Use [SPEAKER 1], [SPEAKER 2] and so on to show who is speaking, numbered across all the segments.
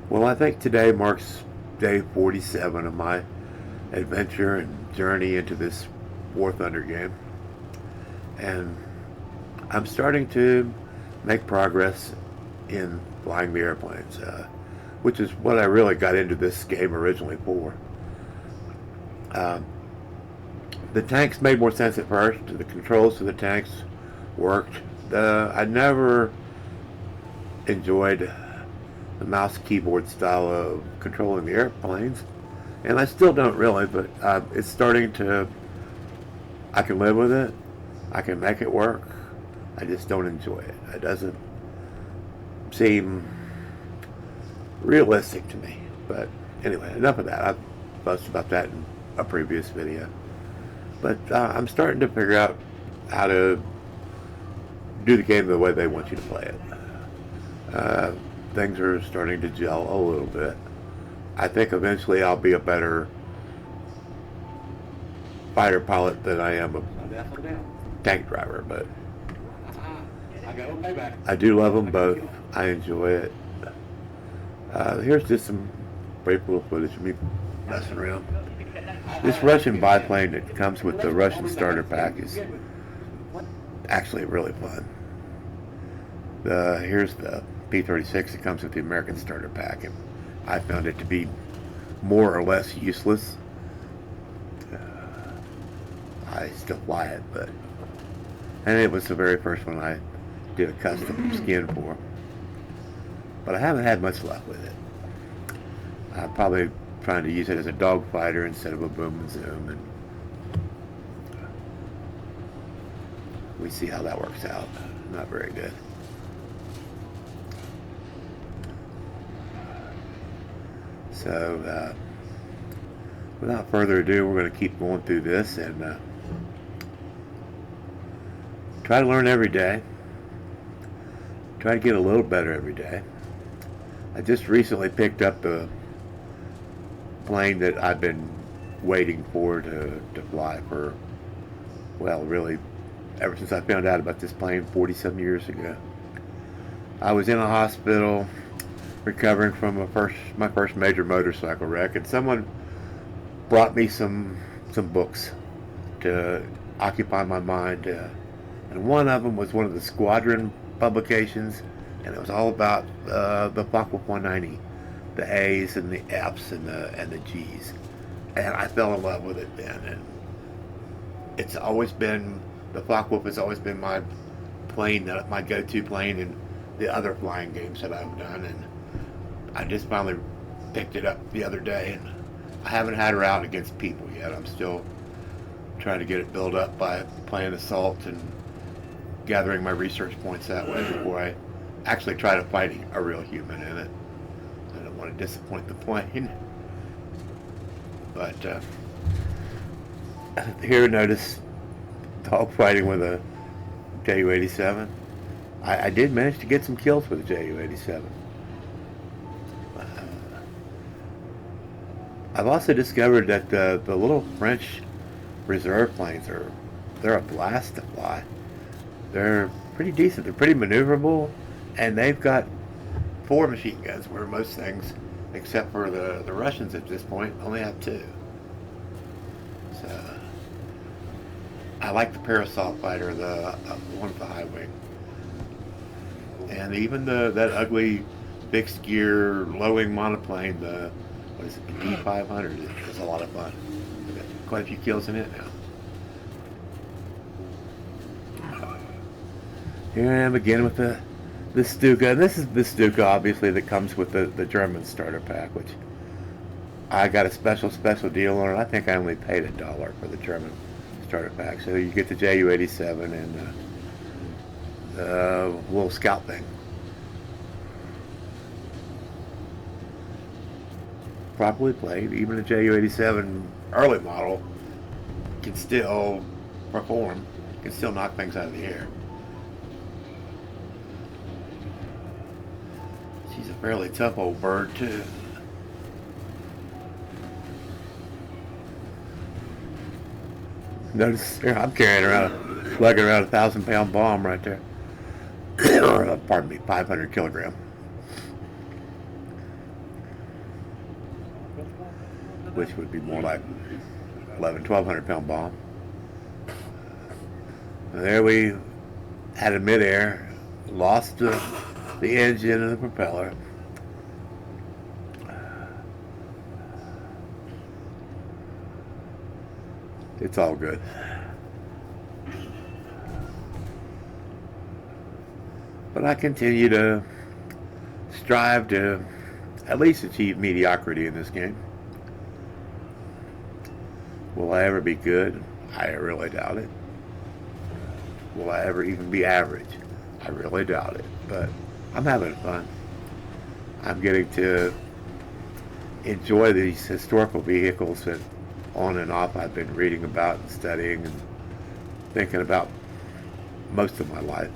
[SPEAKER 1] Well, I think today marks day 47 of my adventure and journey into this War Thunder game. And I'm starting to make progress in flying the airplanes, which is what I really got into this game originally for. Uh, the tanks made more sense at first. The controls to the tanks worked. I never enjoyed the mouse keyboard style of controlling the airplanes, and I still don't really, but it's starting to. I can live with it. I can make it work. I just don't enjoy it. It doesn't seem realistic to me. But anyway, enough of that. I've fussed about that in a previous video. But I'm starting to figure out how to do the game the way they want you to play it. Things are starting to gel a little bit. I think eventually I'll be a better fighter pilot than I am a tank driver, but I do love them both. I enjoy it. Here's just some brief little footage of me messing around. This Russian biplane that comes with the Russian starter pack is actually really fun. Here's the P-36 that comes with the American starter pack, and I found it to be more or less useless. I still fly it, and it was the very first one I did a custom skin for. But I haven't had much luck with it. I'm probably trying to use it as a dogfighter instead of a boom and zoom, and we see how that works out. Not very good. So, without further ado, we're going to keep going through this and try to learn every day. Try to get a little better every day. I just recently picked up the plane that I've been waiting for to fly for, well, really, ever since I found out about this plane 47 years ago. I was in a hospital recovering from my first major motorcycle wreck, and someone brought me some books to occupy my mind, and one of them was one of the Squadron publications, and it was all about the Focke-Wulf 190, the A's and the F's and the G's, and I fell in love with it then. And it's always been, the Focke-Wulf has always been my plane, my go-to plane in the other flying games that I've done, and I just finally picked it up the other day, and I haven't had her out against people yet. I'm still trying to get it built up by playing assault and gathering my research points that way before I actually try to fight a real human in it. I don't want to disappoint the plane. But here, notice dog fighting with a Ju-87. I did manage to get some kills with a Ju-87. I've also discovered that the little French reserve planes they're a blast to fly. They're pretty decent. They're pretty maneuverable, and they've got 4 machine guns, where most things, except for the Russians at this point, only have 2. So I like the Parasol fighter, the one with the high wing, and even that ugly fixed gear low wing monoplane, the what is it, the D500 is a lot of fun. I've got quite a few kills in it now. Here I am again with the Stuka. And this is the Stuka, obviously, that comes with the German starter pack, which I got a special deal on it. I think I only paid $1 for the German starter pack. So you get the Ju-87 and the little scout thing. Properly played, even a Ju-87 early model can still perform, can still knock things out of the air. She's a fairly tough old bird too. Notice here I'm lugging around a 1,000-pound bomb right there. Or pardon me, 500 kilogram. which would be more like 1,200 pound bomb. And there we had a midair, lost the engine and the propeller. It's all good. But I continue to strive to at least achieve mediocrity in this game. Will I ever be good? I really doubt it. Will I ever even be average? I really doubt it. But I'm having fun. I'm getting to enjoy these historical vehicles that on and off I've been reading about and studying and thinking about most of my life.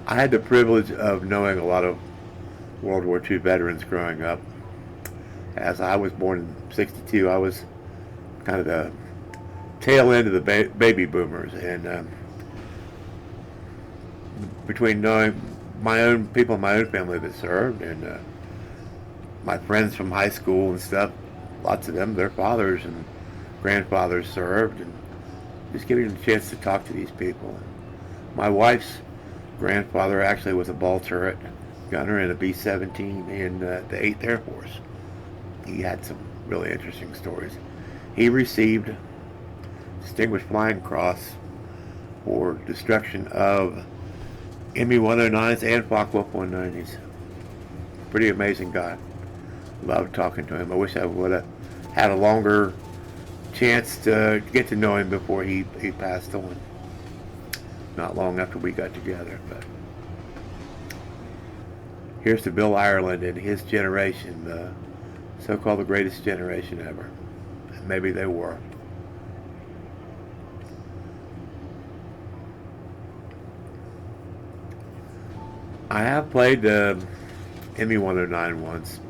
[SPEAKER 1] I had the privilege of knowing a lot of World War II veterans growing up. As I was born in '62, I was kind of the tail end of the baby boomers, and between knowing my own people in my own family that served and my friends from high school and stuff, lots of them, their fathers and grandfathers served, and just getting a chance to talk to these people. My wife's grandfather actually was a ball turret gunner in a B-17 in the 8th Air Force. He had some really interesting stories. He received Distinguished Flying Cross for destruction of ME-109s and Focke-Wulf 190s. Pretty amazing guy. Loved talking to him. I wish I would have had a longer chance to get to know him before he passed on. Not long after we got together. But here's to Bill Ireland and his generation, the so-called the greatest generation ever. And maybe they were. I have played ME-109 once,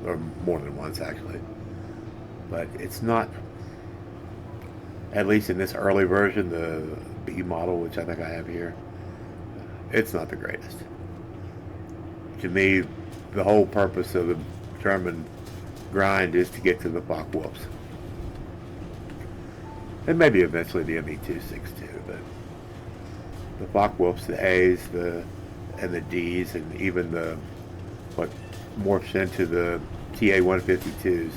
[SPEAKER 1] or more than once actually, but it's not, at least in this early version, the B model, which I think I have here, it's not the greatest. To me, the whole purpose of the German grind is to get to the Focke-Wulfs. And maybe eventually the ME-262, but the Focke-Wulfs, the A's, and the D's, and even what morphs into the TA-152s is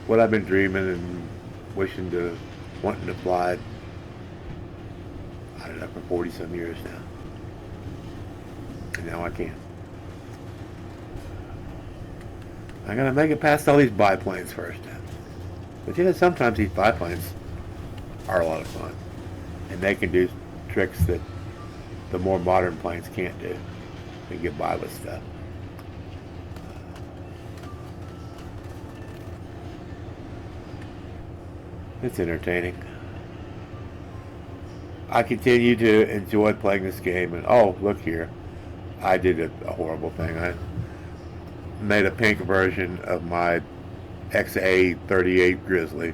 [SPEAKER 1] what I've been dreaming and wanting to fly, I don't know, for 40 some years now. And now I can. I gotta make it past all these biplanes first. But sometimes these biplanes are a lot of fun. And they can do tricks that the more modern planes can't do. They get by with stuff. It's entertaining. I continue to enjoy playing this game, and oh, look here. I did a horrible thing. I made a pink version of my XA-38 Grizzly.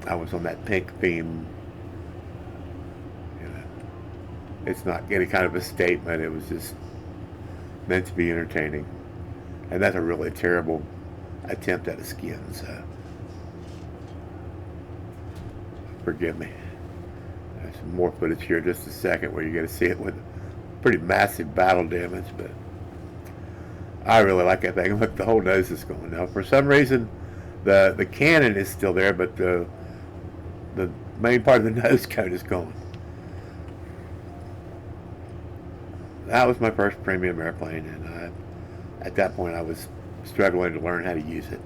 [SPEAKER 1] I was on that pink theme. It's not any kind of a statement. It was just meant to be entertaining. And that's a really terrible attempt at a skin, so forgive me. There's some more footage here in just a second where you get to see it with pretty massive battle damage, but I really like that thing. Look, the whole nose is going now. For some reason, the cannon is still there, but the main part of the nose cone is gone. That was my first premium airplane, and at that point I was struggling to learn how to use it.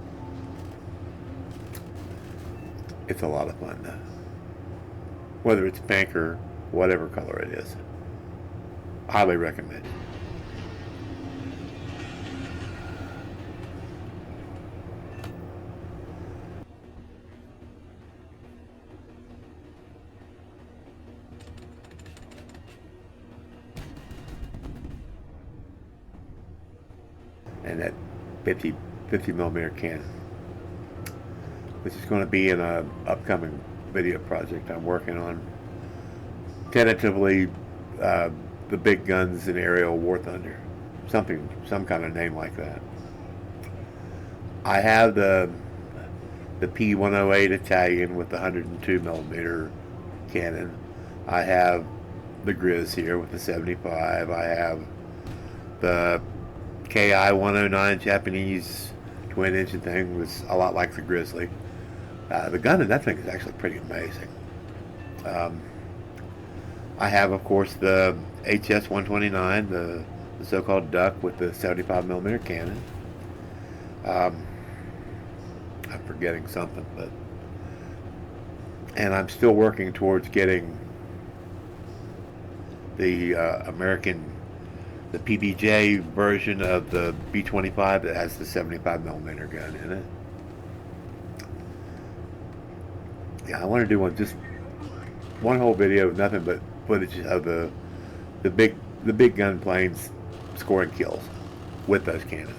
[SPEAKER 1] It's a lot of fun, though. Whether it's pink or whatever color it is. Highly recommend it. And that 50 millimeter cannon, which is going to be in an upcoming video project I'm working on. Tentatively, the big guns in aerial war thunder. some kind of name like that. I have the P108 Italian with the 102 millimeter cannon. I have the Grizz here with the 75. I have the KI 109 Japanese twin engine thing, was a lot like the Grizzly. The gun in that thing is actually pretty amazing. I have, of course, the HS 129, the so-called Duck with the 75 millimeter cannon. I'm forgetting something, and I'm still working towards getting the the PBJ version of the B25 that has the 75 millimeter gun in it. Yeah, I want to do just one whole video of nothing but footage of the big gun planes scoring kills with those cannons,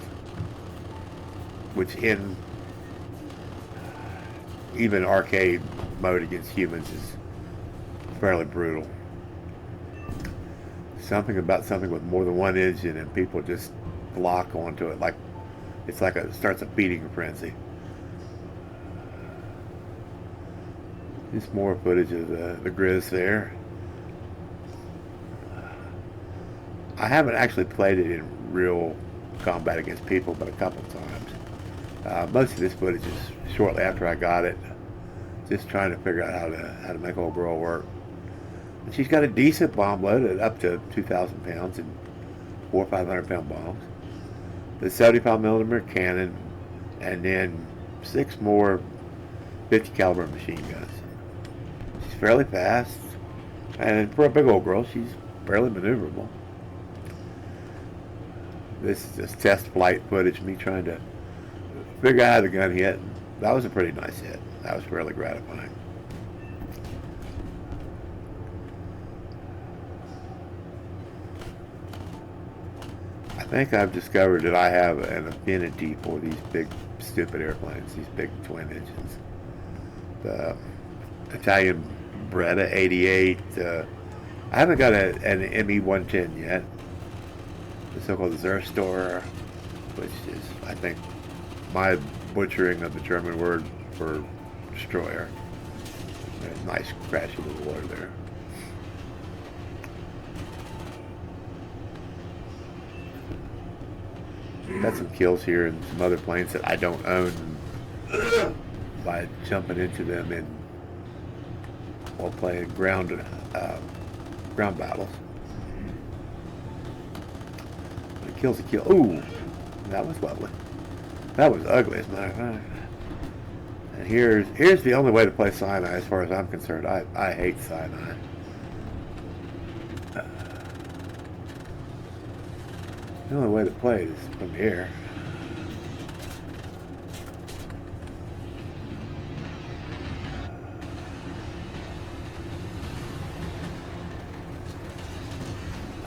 [SPEAKER 1] which in even arcade mode against humans is fairly brutal. Something with more than one engine and people just lock onto it like it's like starts a feeding frenzy. Just more footage of the Grizz there. I haven't actually played it in real combat against people, but a couple times. Most of this footage is shortly after I got it, just trying to figure out how to make old girl work. And she's got a decent bomb load at up to 2,000 pounds and 400 or 500 pound bombs. The 75 millimeter cannon, and then 6 more 50 caliber machine guns. She's fairly fast, and for a big old girl, she's fairly maneuverable. This is just test flight footage of me trying to figure out how the gun hit. That was a pretty nice hit. That was fairly gratifying. I think I've discovered that I have an affinity for these big, stupid airplanes, these big twin engines. The Italian Beretta 88. I haven't got an ME-110 yet. The so-called Zerstor, which is, I think, my butchering of the German word for destroyer. A nice crash into the water there. Got some kills here and some other planes that I don't own by jumping into them while playing ground battles. A kill's a kill. Ooh, that was lovely. That was ugly, as a matter of fact. And here's the only way to play Sinai as far as I'm concerned. I hate Sinai. The only way to play it is from the air.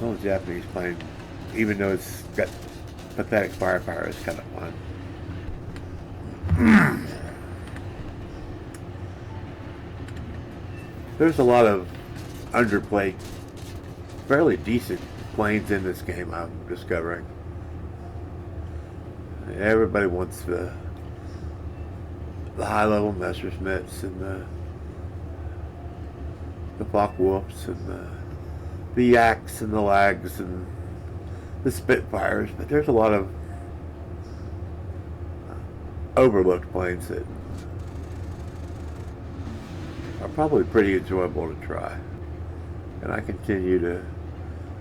[SPEAKER 1] Oh, Japanese plane, even though it's got pathetic firepower, is kind of fun. There's a lot of underplayed, fairly decent planes in this game, I'm discovering. Everybody wants the high-level Messerschmitts and the Focke-Wulfs and the Yaks and the Lags and the Spitfires, but there's a lot of overlooked planes that are probably pretty enjoyable to try. And I continue to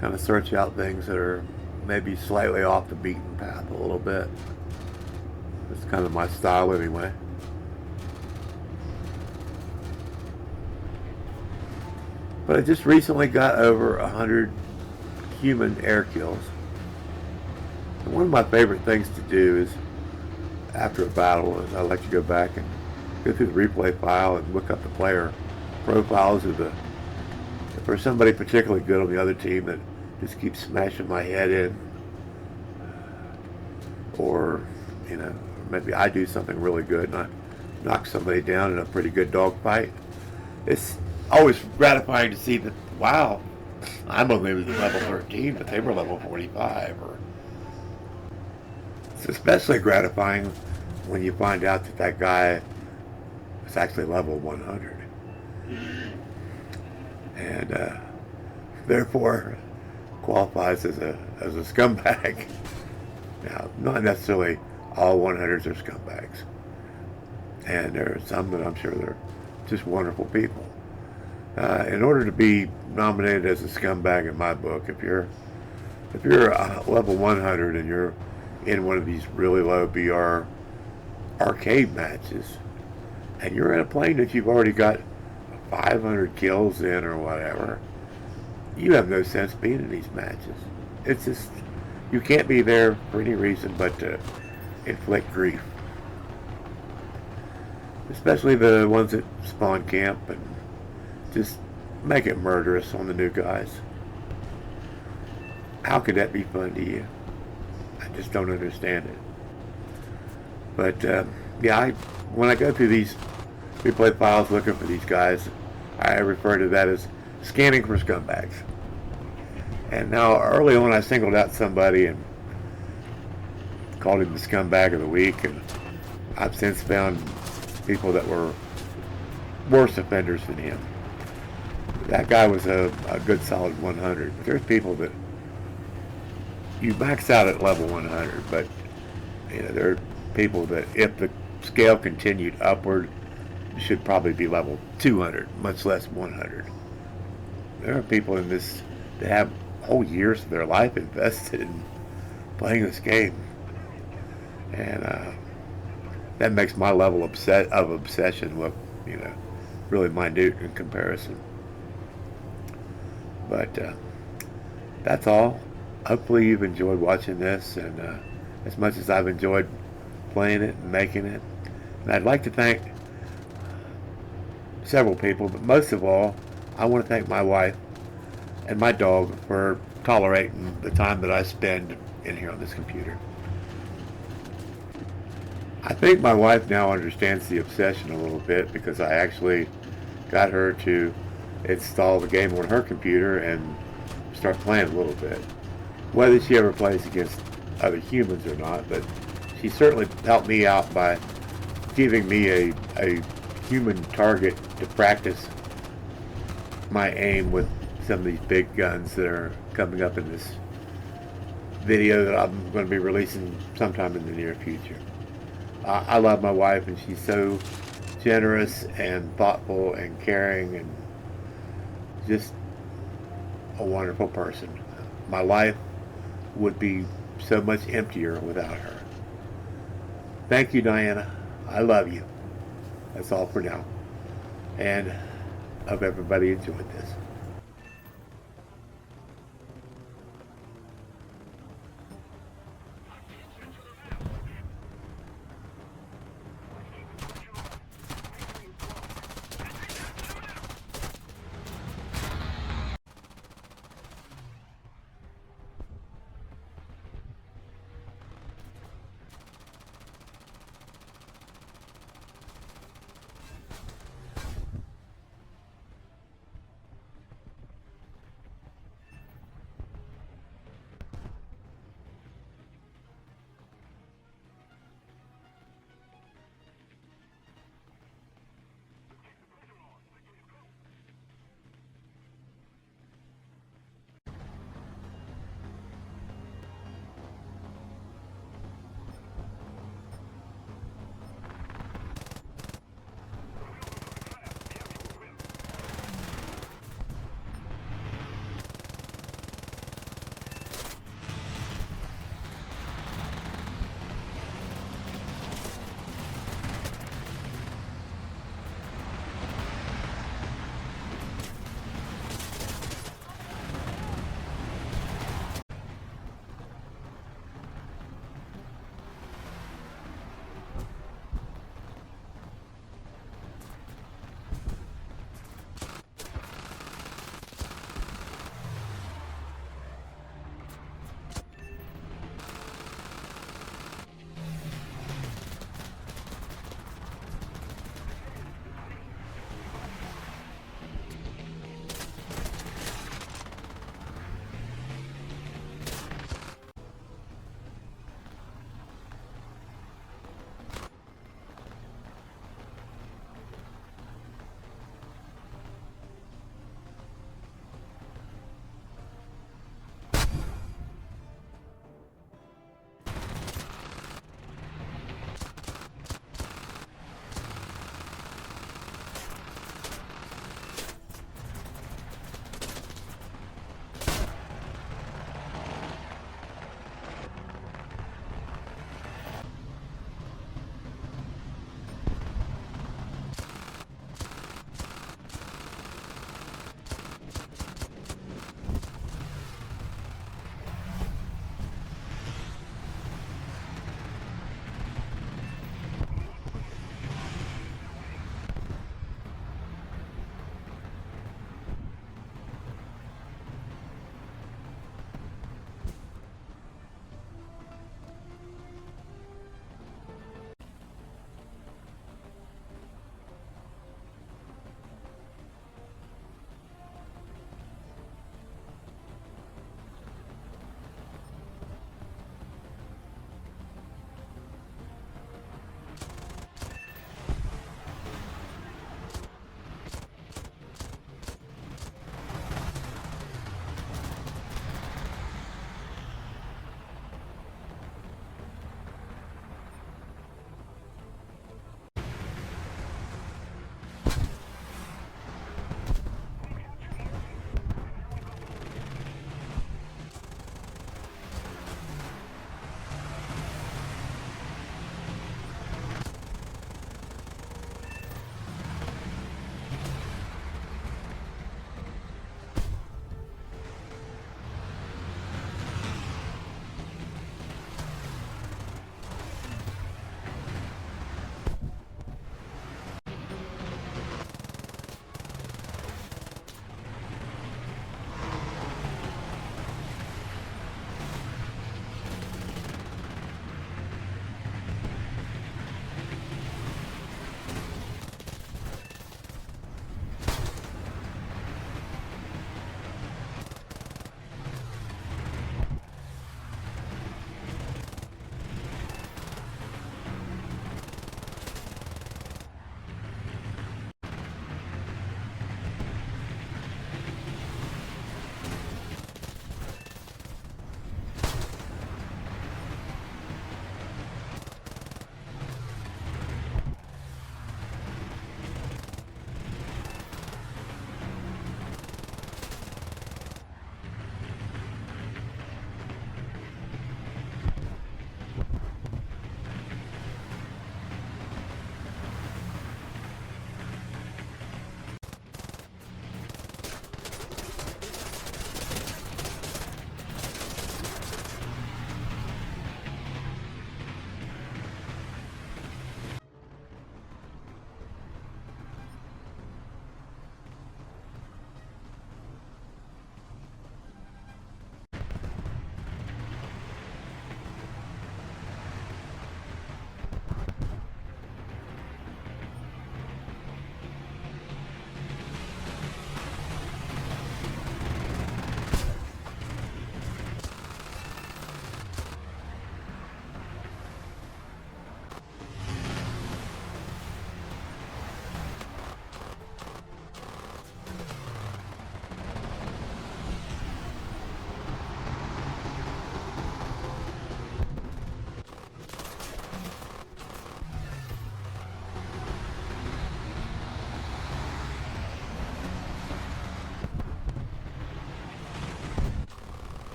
[SPEAKER 1] kind of search out things that are maybe slightly off the beaten path a little bit. It's kind of my style anyway. But I just recently got over 100 human air kills. And one of my favorite things to do is, after a battle, is I like to go back and go through the replay file and look up the player profiles of if there's somebody particularly good on the other team that just keeps smashing my head in, or maybe I do something really good and I knock somebody down in a pretty good dogfight. It's always gratifying to see that, wow, I'm only level 13, but they were level 45, or It's especially gratifying when you find out that that guy is actually level 100. And therefore qualifies as a scumbag. Now, not necessarily all 100s are scumbags. And there are some that I'm sure they're just wonderful people. In order to be nominated as a scumbag in my book, if you're level 100 and you're in one of these really low BR arcade matches, and you're in a plane that you've already got 500 kills in or whatever, you have no sense being in these matches. It's just, you can't be there for any reason but to inflict grief. Especially the ones that spawn camp and just make it murderous on the new guys. How could that be fun to you? I just don't understand it. But yeah, when I go through these replay files looking for these guys, I refer to that as scanning for scumbags. And now early on I singled out somebody and called him the scumbag of the week, and I've since found people that were worse offenders than him. That guy was a good solid 100. But there's people that you max out at level 100, but you know, there are people that if the scale continued upward should probably be level 200, much less 100. There are people in this that have whole years of their life invested in playing this game, and that makes my level of obsession look, you know, really minute in comparison. But that's all. Hopefully you've enjoyed watching this, and as much as I've enjoyed playing it and making it. And I'd like to thank several people, but most of all, I want to thank my wife and my dog for tolerating the time that I spend in here on this computer. I think my wife now understands the obsession a little bit, because I actually got her to install the game on her computer and start playing a little bit. Whether she ever plays against other humans or not, but she certainly helped me out by giving me a human target to practice my aim with some of these big guns that are coming up in this video that I'm going to be releasing sometime in the near future. I love my wife, and she's so generous and thoughtful and caring and just a wonderful person. My life would be so much emptier without her. Thank you, Diana. I love you. That's all for now. And hope everybody enjoyed this.